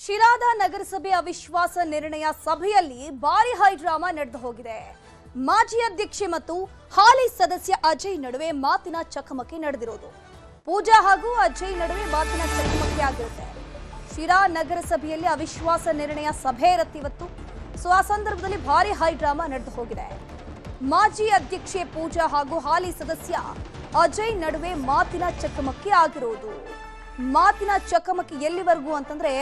ಶಿರಾದ ನಗರಸಭೆ ಅವಿಶ್ವಾಸ ನಿರ್ಣಯ ಸಭೆಯಲ್ಲಿ ಭಾರಿ ಹೈಡ್ರಾಮಾ ನಡೆದು ಹೋಗಿದೆ. ಮಾಜಿ ಅಧ್ಯಕ್ಷೆ ಮತ್ತು ಹಾಲಿ ಸದಸ್ಯ ಅಜಯ್ ನಡುವೆ ಮಾತಿನ ಚಕಮಕಿ ನಡೆದಿರೋದು. ಪೂಜಾ ಹಾಗೂ ಅಜಯ್ ನಡುವೆ ಮಾತಿನ ಚಕಮಕಿ ಆಗಿರುತ್ತೆ. ಶಿರಾ ನಗರಸಭೆಯಲ್ಲಿ ಅವಿಶ್ವಾಸ ನಿರ್ಣಯ ಸಭೆ ಇರುತ್ತೆ ಇವತ್ತು. ಸೊ ಆ ಸಂದರ್ಭದಲ್ಲಿ ಭಾರಿ ಹೈಡ್ರಾಮಾ ನಡೆದು ಹೋಗಿದೆ. ಮಾಜಿ ಅಧ್ಯಕ್ಷೆ ಪೂಜಾ ಹಾಗೂ ಹಾಲಿ ಸದಸ್ಯ ಅಜಯ್ ನಡುವೆ ಮಾತಿನ ಚಕಮಕಿ ಆಗಿರೋದು. ಮಾತಿನ ಚಕಮಕಿ ಎಲ್ಲಿವರೆಗೂ ಅಂತಂದ್ರೆ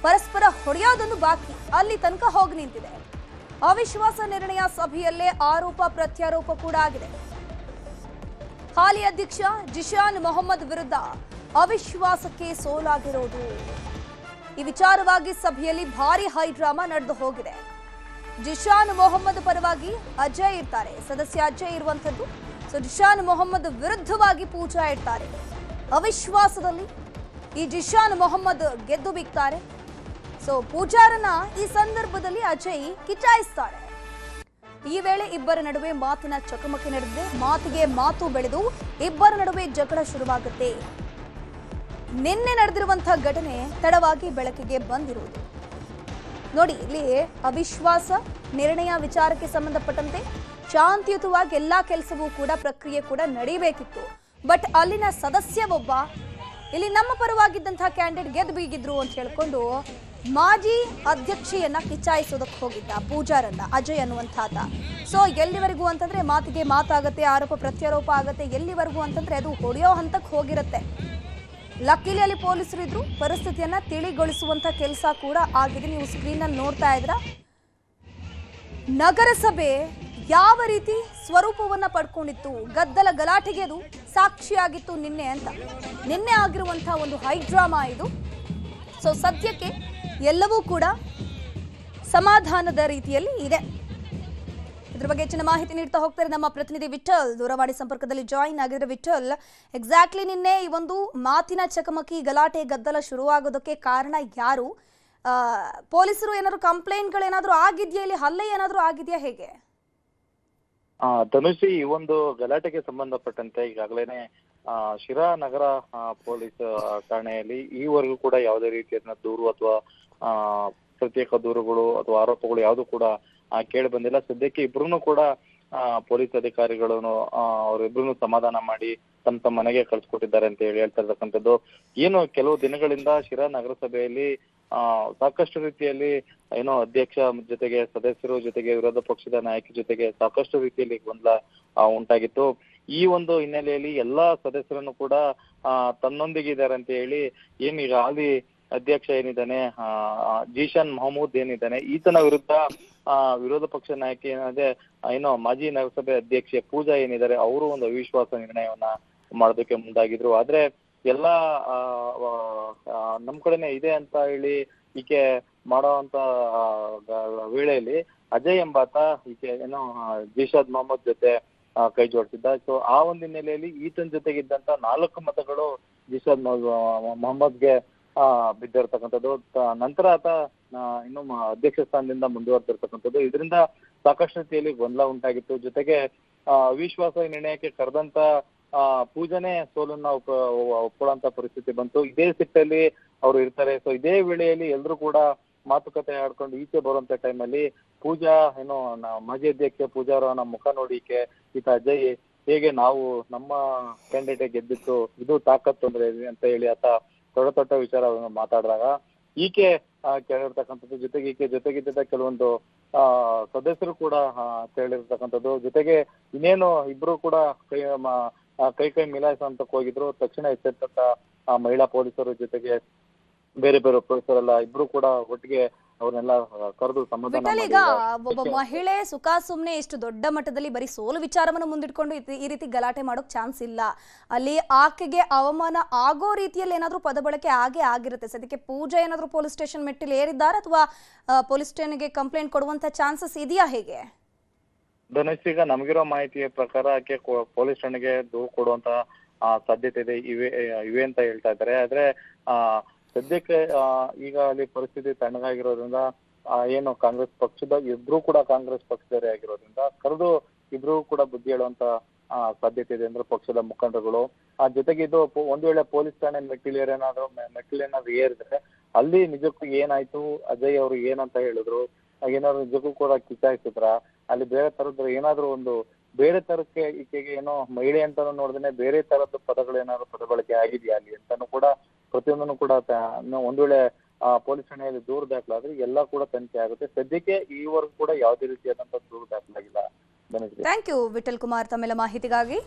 ಪರಸ್ಪರ ಹೊಡೆಯೋದೊಂದು ಬಾಕಿ, ಅಲ್ಲಿ ತನಕ ಹೋಗಿ ನಿಂತಿದೆ. ಅವಿಶ್ವಾಸ ನಿರ್ಣಯ ಸಭೆಯಲ್ಲೇ ಆರೋಪ ಪ್ರತ್ಯಾರೋಪ ಕೂಡ ಆಗಿದೆ. ಹಾಲಿ ಅಧ್ಯಕ್ಷ ಜಿಶಾನ್ ಮೊಹಮ್ಮದ್ ವಿರುದ್ಧ ಅವಿಶ್ವಾಸಕ್ಕೆ ಸೋಲಾಗಿರೋದು. ಈ ವಿಚಾರವಾಗಿ ಸಭೆಯಲ್ಲಿ ಭಾರಿ ಹೈಡ್ರಾಮಾ ನಡೆದು ಹೋಗಿದೆ. ಜಿಶಾನ್ ಮೊಹಮ್ಮದ್ ಪರವಾಗಿ ಅಜಯ್ ಇರ್ತಾರೆ, ಸದಸ್ಯ ಅಜಯ್ ಇರುವಂತದ್ದು. ಸೊ ಜಿಶಾನ್ ಮೊಹಮ್ಮದ್ ವಿರುದ್ಧವಾಗಿ ಪೂಜಾ ಇರ್ತಾರೆ. ಅವಿಶ್ವಾಸದಲ್ಲಿ ಈ ಜಿಶಾನ್ ಮೊಹಮ್ಮದ್ ಗೆದ್ದು ಬಿಗ್ತಾರೆ. ಸೊ ಪೂಜಾರನ್ನ ಈ ಸಂದರ್ಭದಲ್ಲಿ ಅಜಯ್ ಕಿಚಾಯಿಸ್ತಾರೆ. ಈ ವೇಳೆ ಇಬ್ಬರ ನಡುವೆ ಮಾತಿನ ಚಕಮಕಿ ನಡೆದಿದೆ. ಮಾತಿಗೆ ಮಾತು ಬೆಳೆದು ಇಬ್ಬರ ನಡುವೆ ಜಗಳ ಶುರುವಾಗುತ್ತೆ. ನಿನ್ನೆ ನಡೆದಿರುವಂತಹ ಘಟನೆ ತಡವಾಗಿ ಬೆಳಕಿಗೆ ಬಂದಿರುವುದು ನೋಡಿ. ಇಲ್ಲಿ ಅವಿಶ್ವಾಸ ನಿರ್ಣಯ ವಿಚಾರಕ್ಕೆ ಸಂಬಂಧಪಟ್ಟಂತೆ ಶಾಂತಿಯುತವಾಗಿ ಎಲ್ಲಾ ಕೆಲಸವೂ ಕೂಡ ಪ್ರಕ್ರಿಯೆ ಕೂಡ ನಡೀಬೇಕಿತ್ತು. ಬಟ್ ಅಲ್ಲಿನ ಸದಸ್ಯ ಒಬ್ಬ ಇಲ್ಲಿ ನಮ್ಮ ಪರವಾಗಿದ್ದಂತಹ ಕ್ಯಾಂಡಿಡೇಟ್ ಗೆದ್ದು ಬೀಗಿದ್ರು ಅಂತ ಹೇಳ್ಕೊಂಡು ಮಾಜಿ ಅಧ್ಯಕ್ಷೆಯನ್ನ ಕಿಚಾಯಿಸೋದಕ್ಕೆ ಹೋಗಿದ್ದ ಪೂಜಾರನ್ನ, ಅಜಯ್ ಅನ್ನುವಂಥಾತ. ಸೊ ಎಲ್ಲಿವರೆಗೂ ಅಂತಂದ್ರೆ ಮಾತಿಗೆ ಮಾತಾಗತ್ತೆ, ಆರೋಪ ಪ್ರತ್ಯಾರೋಪ ಆಗತ್ತೆ. ಎಲ್ಲಿವರೆಗೂ ಅಂತಂದ್ರೆ ಅದು ಹೊಡೆಯೋ ಹಂತಕ್ಕೆ ಹೋಗಿರುತ್ತೆ. ಲಕ್ಕಿಲಿ ಅಲ್ಲಿ ಪೊಲೀಸರು ಇದ್ರು, ಪರಿಸ್ಥಿತಿಯನ್ನ ತಿಳಿಗೊಳಿಸುವಂತ ಕೆಲಸ ಕೂಡ ಆಗಿದೆ. ನೀವು ಸ್ಕ್ರೀನ್ ಅಲ್ಲಿ ನೋಡ್ತಾ ಇದ್ರ ನಗರಸಭೆ ಯಾವ ರೀತಿ ಸ್ವರೂಪವನ್ನ ಪಡ್ಕೊಂಡಿತ್ತು, ಗದ್ದಲ ಗಲಾಟೆಗೆ ಅದು ಸಾಕ್ಷಿಯಾಗಿತ್ತು ನಿನ್ನೆ ಅಂತ. ನಿನ್ನೆ ಆಗಿರುವಂತಹ ಒಂದು ಹೈಡ್ರಾಮಾ ಇದು. ಸೊ ಸದ್ಯಕ್ಕೆ ಎಲ್ಲವೂ ಕೂಡ ಸಮಾಧಾನದ ರೀತಿಯಲ್ಲಿ ಇದೆ. ಇದ್ರ ಬಗ್ಗೆ ಹೆಚ್ಚಿನ ಮಾಹಿತಿ ನೀಡ್ತಾ ಹೋಗ್ತಾರೆ ನಮ್ಮ ಪ್ರತಿನಿಧಿ ವಿಠಲ್, ದೂರವಾಣಿ ಸಂಪರ್ಕದಲ್ಲಿ ಜಾಯಿನ್ ಆಗಿದ್ರೆ. ವಿಠಲ್, ಎಕ್ಸಾಕ್ಟ್ಲಿ ನಿನ್ನೆ ಈ ಒಂದು ಮಾತಿನ ಚಕಮಕಿ ಗಲಾಟೆ ಗದ್ದಲ ಶುರುವಾಗೋದಕ್ಕೆ ಕಾರಣ ಯಾರು? ಪೊಲೀಸರು ಏನಾದ್ರು ಕಂಪ್ಲೇಂಟ್ಗಳೇನಾದ್ರೂ ಆಗಿದೆಯಾ? ಇಲ್ಲಿ ಹಲ್ಲೆ ಏನಾದ್ರೂ ಆಗಿದೆಯಾ? ಹೇಗೆ ಧನುಷಿ, ಈ ಒಂದು ಗಲಾಟೆಗೆ ಸಂಬಂಧಪಟ್ಟಂತೆ ಈಗಾಗಲೇ ಶಿರಾ ನಗರ ಪೊಲೀಸ್ ಠಾಣೆಯಲ್ಲಿ ಈವರೆಗೂ ಕೂಡ ಯಾವುದೇ ರೀತಿಯ ದೂರು ಅಥವಾ ಪ್ರತ್ಯೇಕ ದೂರುಗಳು ಅಥವಾ ಆರೋಪಗಳು ಯಾವುದು ಕೂಡ ಕೇಳಿ ಬಂದಿಲ್ಲ. ಸದ್ಯಕ್ಕೆ ಇಬ್ರು ಕೂಡ ಪೊಲೀಸ್ ಅಧಿಕಾರಿಗಳನ್ನು ಅವರಿಬ್ರು ಸಮಾಧಾನ ಮಾಡಿ ತಮ್ಮ ಮನೆಗೆ ಕಳ್ಸಿಕೊಟ್ಟಿದ್ದಾರೆ ಅಂತ ಹೇಳ್ತಾ ಇರ್ತಕ್ಕಂಥದ್ದು. ಏನು ಕೆಲವು ದಿನಗಳಿಂದ ಶಿರಾ ನಗರಸಭೆಯಲ್ಲಿ ಸಾಕಷ್ಟು ರೀತಿಯಲ್ಲಿ ಏನೋ ಅಧ್ಯಕ್ಷ ಜೊತೆಗೆ ಸದಸ್ಯರು ಜೊತೆಗೆ ವಿರೋಧ ಪಕ್ಷದ ನಾಯಕರ ಜೊತೆಗೆ ಸಾಕಷ್ಟು ರೀತಿಯಲ್ಲಿ ಗೊಂದಲ ಉಂಟಾಗಿತ್ತು. ಈ ಒಂದು ಹಿನ್ನೆಲೆಯಲ್ಲಿ ಎಲ್ಲಾ ಸದಸ್ಯರನ್ನು ಕೂಡ ತನ್ನೊಂದಿಗೆ ಇದ್ದಾರೆ ಅಂತ ಹೇಳಿ ಏನೀಗ ಹಾಲಿ ಅಧ್ಯಕ್ಷ ಏನಿದ್ದಾನೆ ಜಿಶಾನ್ ಮೊಹಮ್ಮದ್ ಏನಿದ್ದಾನೆ, ಈತನ ವಿರುದ್ಧ ವಿರೋಧ ಪಕ್ಷ ನಾಯಕ ಏನಾದ್ರೆ ಏನೋ ಮಾಜಿ ನಗರಸಭೆ ಅಧ್ಯಕ್ಷೆ ಪೂಜಾ ಏನಿದ್ದಾರೆ, ಅವರು ಒಂದು ಅವಿಶ್ವಾಸ ನಿರ್ಣಯವನ್ನ ಮಾಡೋದಕ್ಕೆ ಮುಂದಾಗಿದ್ರು. ಆದ್ರೆ ಎಲ್ಲಾ ನಮ್ ಕಡೆನೆ ಇದೆ ಅಂತ ಹೇಳಿ ಈಕೆ ಮಾಡೋವಂತ ವೇಳೆಯಲ್ಲಿ ಅಜಯ್ ಎಂಬಾತ ಈಕೆ ಏನೋ ಜಿಶಾದ್ ಮೊಹಮ್ಮದ್ ಜೊತೆ ಕೈ ಜೋಡಿಸಿದ್ದ. ಸೊ ಆ ಒಂದು ಹಿನ್ನೆಲೆಯಲ್ಲಿ ಈತನ ಜೊತೆಗಿದ್ದಂತ 4 ಮತಗಳು ಜಿಶಾದ್ ಮೊಹಮ್ಮದ್ಗೆ ಬಿದ್ದಿರ್ತಕ್ಕಂಥದ್ದು. ನಂತರ ಆತ ಇನ್ನು ಅಧ್ಯಕ್ಷ ಸ್ಥಾನದಿಂದ ಮುಂದುವರೆದಿರ್ತಕ್ಕಂಥದ್ದು. ಇದರಿಂದ ಸಾಕಷ್ಟು ರೀತಿಯಲ್ಲಿ ಗೊಂದಲ ಉಂಟಾಗಿತ್ತು. ಜೊತೆಗೆ ಅವಿಶ್ವಾಸ ನಿರ್ಣಯಕ್ಕೆ ಕರೆದಂತ ಪೂಜನೆ ಸೋಲನ್ನ ಒಪ್ಕೊಳ್ಳುವಂತ ಪರಿಸ್ಥಿತಿ ಬಂತು. ಇದೇ ಸಿಟ್ಟಲ್ಲಿ ಅವರು ಇರ್ತಾರೆ. ಸೊ ಇದೇ ವೇಳೆಯಲ್ಲಿ ಎಲ್ರು ಕೂಡ ಮಾತುಕತೆ ಆಡ್ಕೊಂಡು ಈಚೆ ಬರುವಂತ ಟೈಮಲ್ಲಿ ಪೂಜಾ ಏನೋ ಮಾಜಿ ಅಧ್ಯಕ್ಷ ಪೂಜಾ ಅವರ ಮುಖ ನೋಡಿ ಈತ ಅಜಯ್ ಹೇಗೆ ನಾವು ನಮ್ಮ ಕ್ಯಾಂಡಿಡೇಟ್ ಗೆದ್ದಿತ್ತು, ಇದು ತಾಕತ್ತು ಅಂದ್ರೆ ಅಂತ ಹೇಳಿ ಆತ ದೊಡ್ಡ ವಿಚಾರವನ್ನು ಮಾತಾಡಿದಾಗ ಈಕೆ ಕೇಳಿರ್ತಕ್ಕಂಥದ್ದು. ಜೊತೆಗೆ ಈಕೆ ಜೊತೆಗಿದ್ದ ಕೆಲವೊಂದು ಸದಸ್ಯರು ಕೂಡ ಕೇಳಿರ್ತಕ್ಕಂಥದ್ದು. ಜೊತೆಗೆ ಇನ್ನೇನು ಇಬ್ರು ಕೂಡ ಕೈ ಮಿಲಾಯಿಸುವಂತಕ್ಕೆ ಹೋಗಿದ್ರು. ತಕ್ಷಣ ಎಚ್ಚೆತ್ತ ಮಹಿಳಾ ಪೊಲೀಸರು ಜೊತೆಗೆ ಬೇರೆ ಪೊಲೀಸರೆಲ್ಲ ಇಬ್ರು ಕೂಡ ಒಟ್ಟಿಗೆ ಅವ್ರನ್ನೆಲ್ಲ ಕರೆದು ಸಮಾಧಾನ. ಈಗ ಒಬ್ಬ ಮಹಿಳೆ ಸುಖ ಸುಮ್ನೆ ಇಷ್ಟು ದೊಡ್ಡ ಮಟ್ಟದಲ್ಲಿ ಬರೀ ಸೋಲು ವಿಚಾರವನ್ನು ಮುಂದಿಟ್ಕೊಂಡು ಈ ರೀತಿ ಗಲಾಟೆ ಮಾಡೋಕ್ ಚಾನ್ಸ್ ಇಲ್ಲ. ಅಲ್ಲಿ ಆಕೆಗೆ ಅವಮಾನ ಆಗೋ ರೀತಿಯಲ್ಲಿ ಏನಾದ್ರೂ ಪದ ಬಳಕೆ ಆಗಿರುತ್ತೆ. ಸದ್ಯಕ್ಕೆ ಪೂಜಾ ಏನಾದ್ರೂ ಪೊಲೀಸ್ ಸ್ಟೇಷನ್ ಮೆಟ್ಟಿಲು ಏರಿದ್ದಾರೆ ಅಥವಾ ಪೊಲೀಸ್ ಸ್ಟೇಷನ್ಗೆ ಕಂಪ್ಲೇಂಟ್ ಕೊಡುವಂತ ಚಾನ್ಸಸ್ ಇದೆಯಾ? ಹೇಗೆ ಧನುಷ್, ಈಗ ನಮಗಿರೋ ಮಾಹಿತಿಯ ಪ್ರಕಾರ ಆಕೆ ಪೊಲೀಸ್ ಠಾಣೆಗೆ ದೂರು ಕೊಡುವಂತ ಸಾಧ್ಯತೆ ಇದೆ ಇವೆ ಅಂತ ಹೇಳ್ತಾ ಇದ್ದಾರೆ. ಆದ್ರೆ ಸದ್ಯಕ್ಕೆ ಈಗ ಅಲ್ಲಿ ಪರಿಸ್ಥಿತಿ ತಣ್ಣಗಾಗಿರೋದ್ರಿಂದ ಏನು ಕಾಂಗ್ರೆಸ್ ಪಕ್ಷದ ಇಬ್ರು ಕೂಡ ಕಾಂಗ್ರೆಸ್ ಪಕ್ಷದವರೇ ಆಗಿರೋದ್ರಿಂದ ಕರೆದು ಇಬ್ರು ಕೂಡ ಬುದ್ಧಿ ಹೇಳುವಂತ ಸಾಧ್ಯತೆ ಇದೆ ಅಂದ್ರೆ ಪಕ್ಷದ ಮುಖಂಡರುಗಳು. ಜೊತೆಗೆ ಇದು ಒಂದು ವೇಳೆ ಪೊಲೀಸ್ ಠಾಣೆ ಮೆಟ್ಟಿಲೇನಾದ್ರೂ ಏರಿದ್ರೆ ಅಲ್ಲಿ ನಿಜಕ್ಕೂ ಏನಾಯ್ತು, ಅಜಯ್ ಅವರು ಏನಂತ ಹೇಳಿದ್ರು, ಏನಾದ್ರು ನಿಜಕ್ಕೂ ಕೂಡ ಕಿಚಾಯಿಸಿದ್ರ, ಅಲ್ಲಿ ಬೇರೆ ತರದ್ ಏನಾದ್ರು ಒಂದು ಬೇರೆ ತರಕ್ಕೆ ಈಕೆಗೆ ಏನೋ ಮಹಿಳೆ ಅಂತಾನು ನೋಡಿದ್ರೆ ಬೇರೆ ತರದ್ದು ಪದಗಳು ಏನಾದ್ರು ಪದ ಬಳಕೆ ಆಗಿದೆಯಾ ಅಲ್ಲಿ ಅಂತಾನು ಕೂಡ ಪ್ರತಿಯೊಂದನ್ನು ಕೂಡ ಒಂದ್ ವೇಳೆ ಪೊಲೀಸ್ ಠಾಣೆಯಲ್ಲಿ ದೂರು ದಾಖಲಾದ್ರೆ ಎಲ್ಲ ಕೂಡ ತನಿಖೆ ಆಗುತ್ತೆ. ಸದ್ಯಕ್ಕೆ ಈವರೆಗೂ ಕೂಡ ಯಾವುದೇ ರೀತಿಯಾದಂತಹ ದೂರು ದಾಖಲಾಗಿಲ್ಲ. ಥ್ಯಾಂಕ್ ಯು ವಿಠಲ್ ಕುಮಾರ್ ತಮ್ಮೆಲ್ಲ ಮಾಹಿತಿಗಾಗಿ.